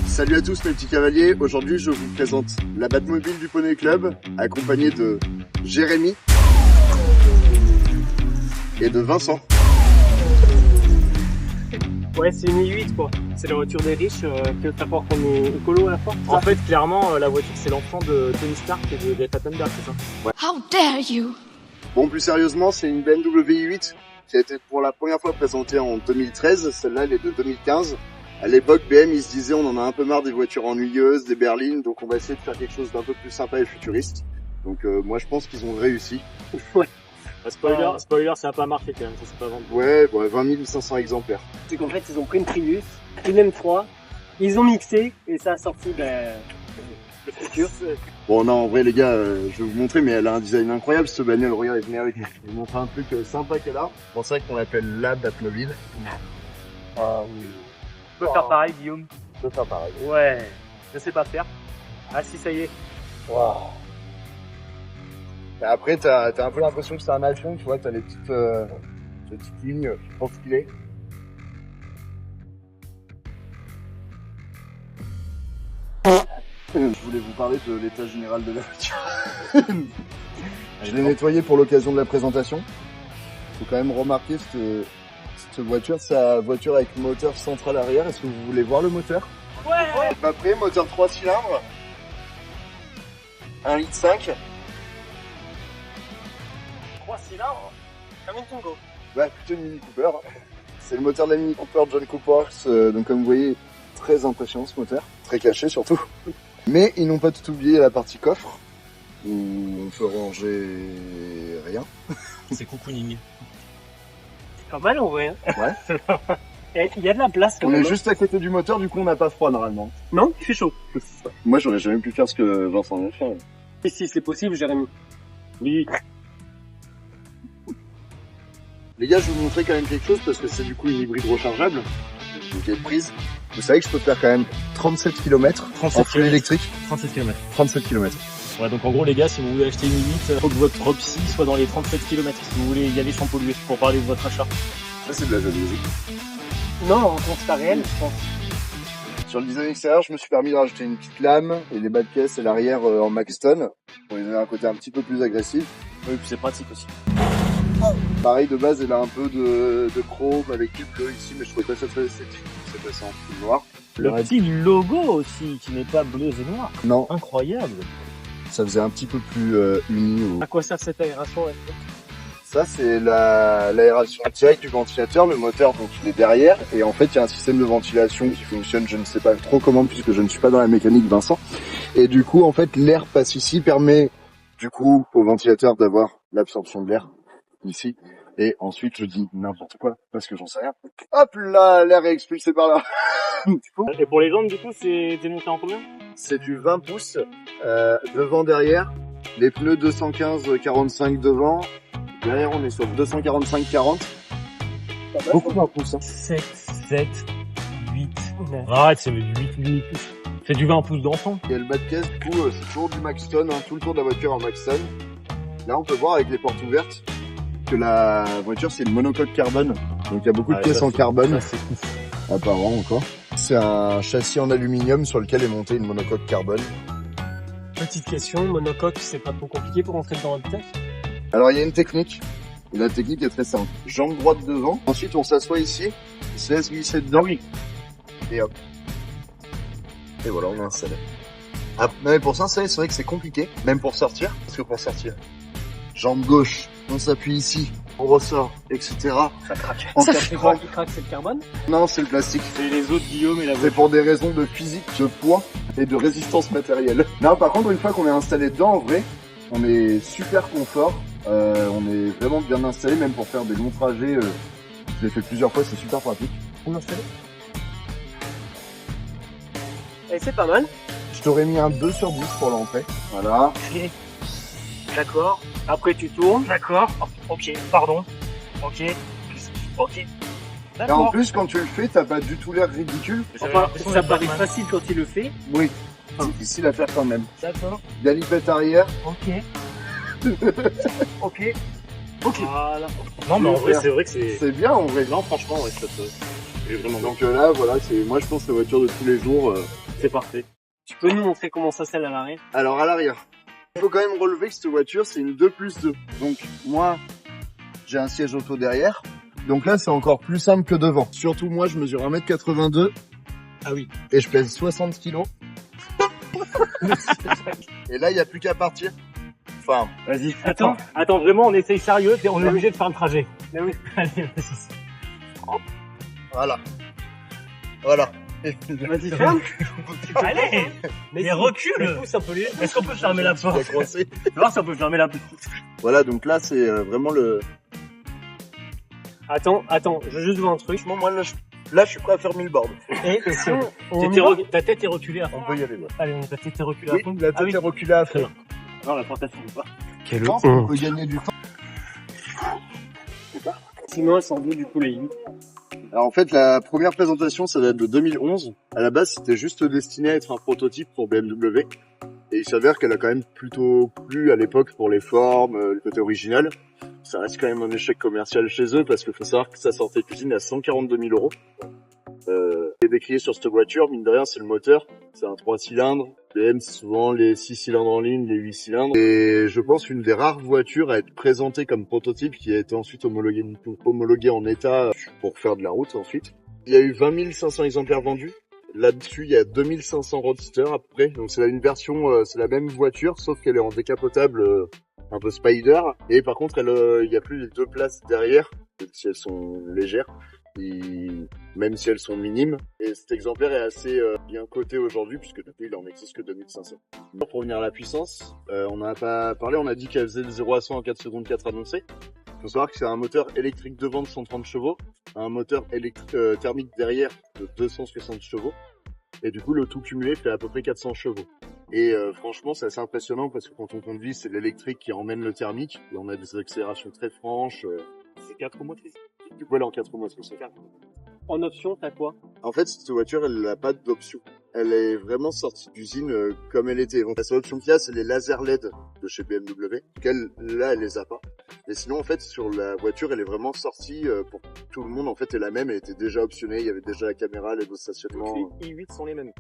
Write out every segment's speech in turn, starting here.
Salut à tous mes petits cavaliers, aujourd'hui je vous présente la Batmobile du Poney Club, accompagnée de Jérémy et de Vincent. Ouais, c'est une i8 quoi. C'est la voiture des riches que t'apportes qu'on est écolo à la fois. En fait, clairement, la voiture c'est l'enfant de Tony Stark et de Greta Thunberg, c'est ça? Ouais. How dare you! Bon, plus sérieusement, c'est une BMW i8 qui a été pour la première fois présentée en 2013, celle-là elle est de 2015. À l'époque, BM, ils se disaient on en a un peu marre des voitures ennuyeuses, des berlines, donc on va essayer de faire quelque chose d'un peu plus sympa et futuriste. Donc moi je pense qu'ils ont réussi. Ouais. Spoiler, ça n'a pas marché quand même, ça s'est pas vendu. Ouais, bon, 20 500 exemplaires. C'est qu'en fait, ils ont pris une Prius, une M3, ils ont mixé et ça a sorti le futur. Bon non, en vrai les gars, je vais vous montrer, mais elle a un design incroyable cette bagnole, regardez, venez avec moi. Je vais vous montrer un truc sympa qu'elle a. C'est pour ça qu'on l'appelle la Batmobile. Ah oui. Tu peux faire pareil, Guillaume? Je peux faire pareil. Ouais, je sais pas faire. Ah si, ça y est. Waouh. Et après, t'as un peu l'impression que c'est un avion, tu vois, t'as les petites lignes pour filer. Je voulais vous parler de l'état général de la voiture. Je l'ai nettoyé pour l'occasion de la présentation. Faut quand même remarquer cette voiture, c'est la voiture avec moteur central arrière. Est-ce que vous voulez voir le moteur? Ouais. Après, moteur 3 cylindres. 1,5 litre. 3 cylindres, comme une Twingo. Ouais, plutôt une Mini Cooper. C'est le moteur de la Mini Cooper John Cooper. Donc comme vous voyez, très impressionnant ce moteur. Très caché surtout. Mais ils n'ont pas tout oublié la partie coffre, où on peut ranger rien. C'est cocooning. C'est pas mal en vrai. Ouais. Il y a de la place quand On même. est juste à côté du moteur, du coup on n'a pas froid normalement. Non, il fait chaud. Moi j'aurais jamais pu faire ce que Vincent vient de faire. Et si c'est possible, Jérémy. Oui. Les gars, je vais vous montrer quand même quelque chose parce que c'est du coup une hybride rechargeable. Donc il y a une prise. Vous savez que je peux faire quand même 37 km en full électrique. 37 km. 37 km. Ouais, donc en gros les gars, si vous voulez acheter une i8, il faut que votre psy soit dans les 37 km si vous voulez y aller sans polluer pour parler de votre achat. Ça c'est de la jalousie. Non, en constat réel, je pense. Sur le design extérieur, je me suis permis de rajouter une petite lame et les bas de caisse et l'arrière en Maxton pour lui donner un côté un petit peu plus agressif. Oui, puis c'est pratique aussi. Pareil, de base, elle a un peu de chrome avec du bleu ici, mais je trouvais pas ça très esthétique. C'est passé en full noir. Le petit logo aussi, qui n'est pas bleu et noir. Non, Incroyable. ça faisait un petit peu plus uni. À quoi sert cette aération là? Ça, c'est l'aération directe du ventilateur. Le moteur, donc, il est derrière. Et en fait, il y a un système de ventilation qui fonctionne, je ne sais pas trop comment, puisque je ne suis pas dans la mécanique, Vincent. Et du coup, en fait, l'air passe ici, permet, du coup, au ventilateur d'avoir l'absorption de l'air ici. Et ensuite, je dis n'importe quoi, parce que j'en sais rien. Hop là, l'air est expulsé par là. Et pour les jantes, du coup, c'est démonté en combien? C'est du 20 pouces, devant, derrière. Les pneus 215-45 devant. Derrière, on est sur 245-40. Beaucoup 20 pouces, hein. 7, 8. Arrête, c'est du 8 pouces. C'est du 20 pouces d'enfant. Il y a le bas de caisse, du coup, c'est toujours du Maxton, hein, tout le tour de la voiture en Maxton. Là, on peut voir avec les portes ouvertes que la voiture, c'est une monocoque carbone. Donc, il y a beaucoup de pièces en carbone. Apparemment, encore. C'est un châssis en aluminium sur lequel est montée une monocoque carbone. Petite question, monocoque, c'est pas trop compliqué pour rentrer dans le texte? Alors, il y a une technique. Et la technique est très simple. Jambe droite devant. Ensuite, on s'assoit ici. On se laisse glisser dedans. Oui. Et hop. Et voilà, on est installé. Ah, non, mais pour s'installer, c'est vrai que c'est compliqué. Même pour sortir. Parce que pour sortir, jambe gauche, on s'appuie ici. On ressort, etc. Ça craque. En Ça quatre fait crampes. quoi qui craque? C'est le carbone? Non, c'est le plastique. C'est les autres Guillaume et la C'est pour des raisons de physique, de poids et de résistance matérielle. Non, par contre, une fois qu'on est installé dedans, en vrai, on est super confort. On est vraiment bien installé, même pour faire des longs trajets. Je l'ai fait plusieurs fois, c'est super pratique. On installé. Et c'est pas mal. Je t'aurais mis un 2 sur 10 pour l'entrée. Voilà. D'accord. Après tu tournes. D'accord. Ok. Pardon. Ok. Ok. Et en D'accord. plus, quand tu le fais, t'as pas du tout l'air ridicule. Enfin, ça paraît facile quand il le fait. Oui. C'est difficile à faire quand même. D'accord. Galipette arrière. Ok. Ok. Ok. Voilà. Non, mais en vrai, c'est vrai que c'est... C'est bien en vrai. Non, franchement, ouais, c'est vraiment bon. Donc là, voilà, c'est moi je pense que la voiture de tous les jours. C'est parfait. Tu peux nous montrer comment ça scelle à l'arrière? Alors à l'arrière, il faut quand même relever que cette voiture c'est une 2+2. Donc moi, j'ai un siège auto derrière. Donc là, c'est encore plus simple que devant. Surtout moi, je mesure 1m82. Ah oui. Et je pèse 60 kilos. Et là, il n'y a plus qu'à partir. Enfin, Vas-y, attends, vraiment, on essaye sérieux, on est obligé de faire le trajet. Ah oui. Allez, vas-y. voilà. Voilà. Vas-y, ferme. Allez, mais recule. Pousse un peu les... Est-ce qu'on peut fermer la porte? Tu vas coincer. Tu vois si on peut fermer la porte. Voilà, donc là, c'est vraiment le... Attends, je veux juste voir un truc. Moi, là, je suis prêt à faire 1000 bornes. Et si on y va Ta tête est reculée à fond. On peut y aller, ouais. Allez, ta tête est reculée Oui, à fond. la tête Ah oui. est reculée à Très fond. bien. Non, la porte elle s'ouvre pas. Je pense qu'on peut gagner du temps. Sinon, elles sont d'où du coup les lignes? Alors en fait, la première présentation, ça date de 2011. À la base, c'était juste destiné à être un prototype pour BMW. Et il s'avère qu'elle a quand même plutôt plu à l'époque pour les formes, le côté original. Ça reste quand même un échec commercial chez eux parce qu'il faut savoir que ça sortait d'usine à 142 000 euros. Et décrié sur cette voiture, mine de rien, c'est le moteur. C'est un 3 cylindres. BM, c'est souvent les 6 cylindres en ligne, les 8 cylindres. Et je pense une des rares voitures à être présentée comme prototype qui a été ensuite homologuée en état pour faire de la route ensuite. Il y a eu 20 500 exemplaires vendus. Là-dessus, il y a 2500 roadsters à peu près. Donc c'est une version, c'est la même voiture, sauf qu'elle est en décapotable un peu Spider. Et par contre, il y a plus les 2 places derrière, si elles sont légères. Même si elles sont minimes. Et cet exemplaire est assez bien coté aujourd'hui, puisque depuis il en existe que 2500. Pour revenir à la puissance, on n'a pas parlé, on a dit qu'elle faisait de 0 à 100 en 4 secondes 4 annoncées. Il faut savoir que c'est un moteur électrique devant de 130 chevaux, un moteur thermique derrière de 260 chevaux, et du coup le tout cumulé fait à peu près 400 chevaux. Et franchement, c'est assez impressionnant parce que quand on conduit, c'est l'électrique qui emmène le thermique, et on a des accélérations très franches. C'est 4 motrices. Du coup, elle est en 4 motrices. En option, t'as quoi? En fait, cette voiture, elle n'a pas d'option. Elle est vraiment sortie d'usine comme elle était. Donc, la seule option qu'il y a, c'est les laser LED de chez BMW. Là, elle les a pas. Mais sinon, en fait, sur la voiture, elle est vraiment sortie pour tout le monde. En fait, elle est la même. Elle était déjà optionnée. Il y avait déjà la caméra, l'aide au stationnement. Toutes les i8 sont les mêmes.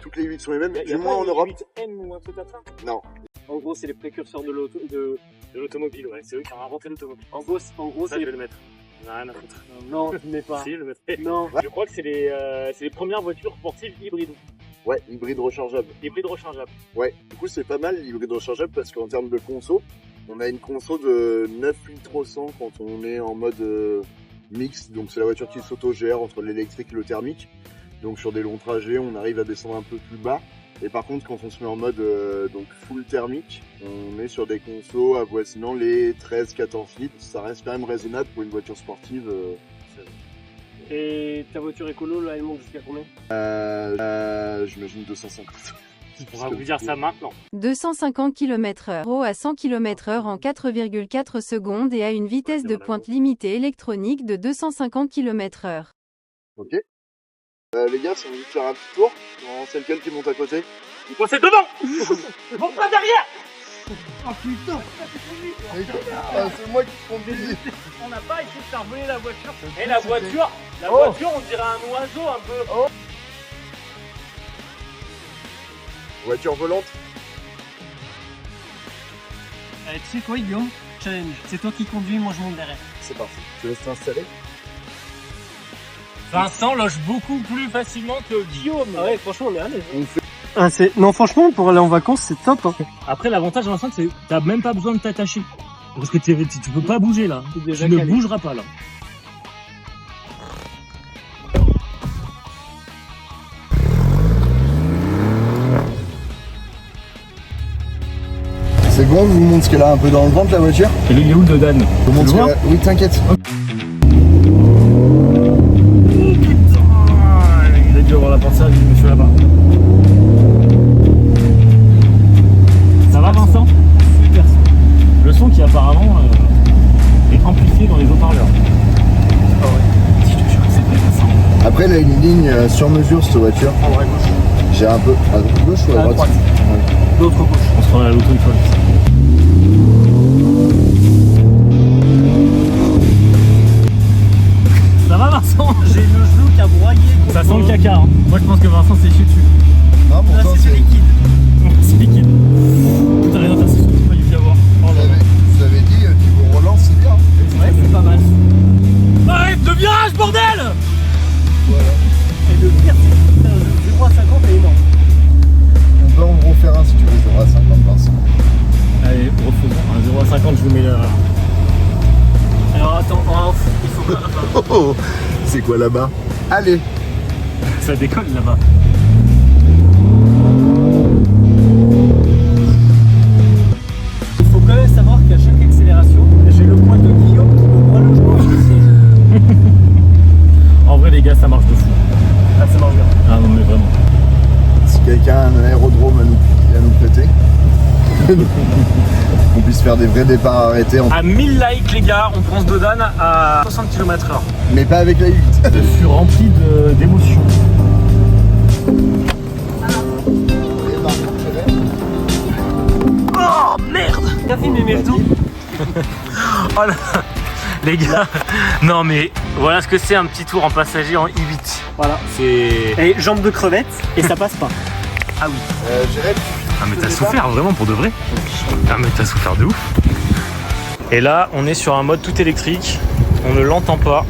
Toutes les 8 sont les mêmes, Y du a moins pas en Europe. 8M ou un truc comme ça? Non. En gros, c'est les précurseurs de L'automobile, ouais. C'est eux qui ont inventé l'automobile. En gros, Ça, c'est je vais le mettre. J'en ai rien à foutre. Non, je n'ai pas. Si, je le mettrai. Non. Je crois que c'est les premières voitures sportives hybrides. Ouais, hybride rechargeable. Hybrides rechargeables. Ouais, du coup, c'est pas mal l'hybride rechargeable parce qu'en termes de conso, on a une conso de 9 litres au 100 quand on est en mode mix. Donc, c'est la voiture qui s'auto-gère entre l'électrique et le thermique. Donc, sur des longs trajets, on arrive à descendre un peu plus bas. Et par contre, quand on se met en mode donc full thermique, on est sur des consos avoisinant les 13-14 litres. Ça reste quand même raisonnable pour une voiture sportive. Et ta voiture écolo, là, elle monte jusqu'à combien? J'imagine 250. On va vous dire ça maintenant. 250 km/h à 100 km/h en 4,4 secondes et à une vitesse de pointe limitée électronique de 250 km/h. Ok. Les gars, si on veut faire un petit tour, c'est lequel qui monte à côté? Moi, c'est devant. Monte pas derrière. Oh putain! C'est moi qui conduis. On n'a pas essayé de faire voler la voiture. Et la voiture, on dirait un oiseau un peu. Voiture volante. Allez, tu sais quoi, Guillaume? Challenge. C'est toi qui conduis, moi je monte derrière. C'est parti. Je laisse t'installer. Vincent loge beaucoup plus facilement que Guillaume. Ah ouais, franchement, on est à l'aise. On fait... Non, franchement, pour aller en vacances, c'est top. Hein. Après, l'avantage, Vincent, c'est que t'as même pas besoin de t'attacher. Parce que tu peux pas bouger là. C'est déjà Tu ne calé. bougeras pas là. C'est bon, je vous montre ce qu'elle a un peu dans le ventre, la voiture. Et le yaourt de Dan. Je vous montre ce qu'elle a... Oui, t'inquiète. Il a dû avoir la pensée du monsieur là-bas. Ça va, Vincent? Super. Le son qui apparemment est amplifié dans les haut-parleurs. Ah ouais. Si je te jure que c'est bien Vincent. Après, elle a une ligne sur mesure, cette voiture. En vrai, gauche. J'ai un peu... À gauche ou à droite? Ouais. L'autre gauche. On se rend à l'auto une fois. Vincent. J'ai le genou qui a broyé. Ça sent le caca. Hein. Moi je pense que Vincent s'est chié dessus. Non, pourtant c'est liquide. C'est liquide. Putain, rien d'intercession, c'est pas du avoir. Oh là là. vous avez dit, niveau relance, c'est bien. Ouais, c'est pas mal. Arrête de virage, bordel! Voilà. Et le pire, c'est que le 0 à 50 est énorme. On peut en refaire un si tu veux, 0 à 50 Vincent. Allez, refaisons un 0 à 50, je vous mets là. Alors attends, il faut pas. Oh, oh. C'est quoi là-bas? Allez. Ça décolle là-bas. Il faut quand même savoir qu'à chaque accélération, j'ai le poids de Guillaume qui me broie le genou sur le siège. En vrai les gars, ça marche de fou. Ah, ça marche bien. Ah non mais vraiment. Si quelqu'un a un aérodrome à nous prêter, qu'on puisse faire des vrais départs arrêtés, À 1000 likes les gars, on prend ce Dodane à 60 km/h. mais pas avec la 8. Je suis rempli d'émotions. Oh merde! T'as filmé mes retours? Oh là. Les gars, non mais voilà ce que c'est un petit tour en passager en i8. Voilà. C'est... Et jambes de crevette et ça passe pas. Ah oui. Jérém, Ah mais t'as souffert vraiment pour de vrai. Ah mais t'as souffert de ouf. Et là on est sur un mode tout électrique, on ne l'entend pas.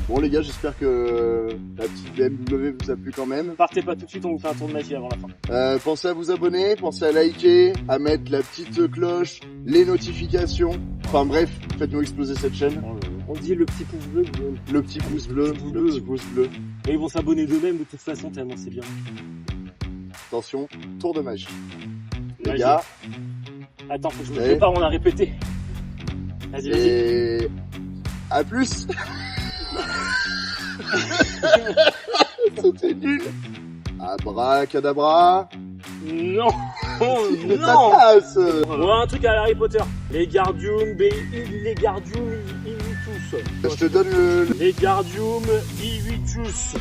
bon les gars, j'espère que la petite BMW vous a plu quand même. Partez pas tout de suite, on vous fait un tour de magie avant la fin. Pensez à vous abonner, pensez à liker, à mettre la petite cloche, les notifications. Enfin bref, faites-nous exploser cette chaîne. On dit le petit pouce bleu, Guillaume. Le petit pouce bleu, le petit pouce bleu. Et ils vont s'abonner d'eux-mêmes de toute façon tellement c'est bien. Attention, tour de magie. Les Magie. gars, Attends, faut que je me Ouais. prépare, on a répété. Vas-y, vas-y. et à plus. C'était nul. Abracadabra. Non! Le Non! tatas. Ou un truc à Harry Potter. Les Gardium, les Gardium, Ivitus. Je te donne le... Les Gardium, Ivitus.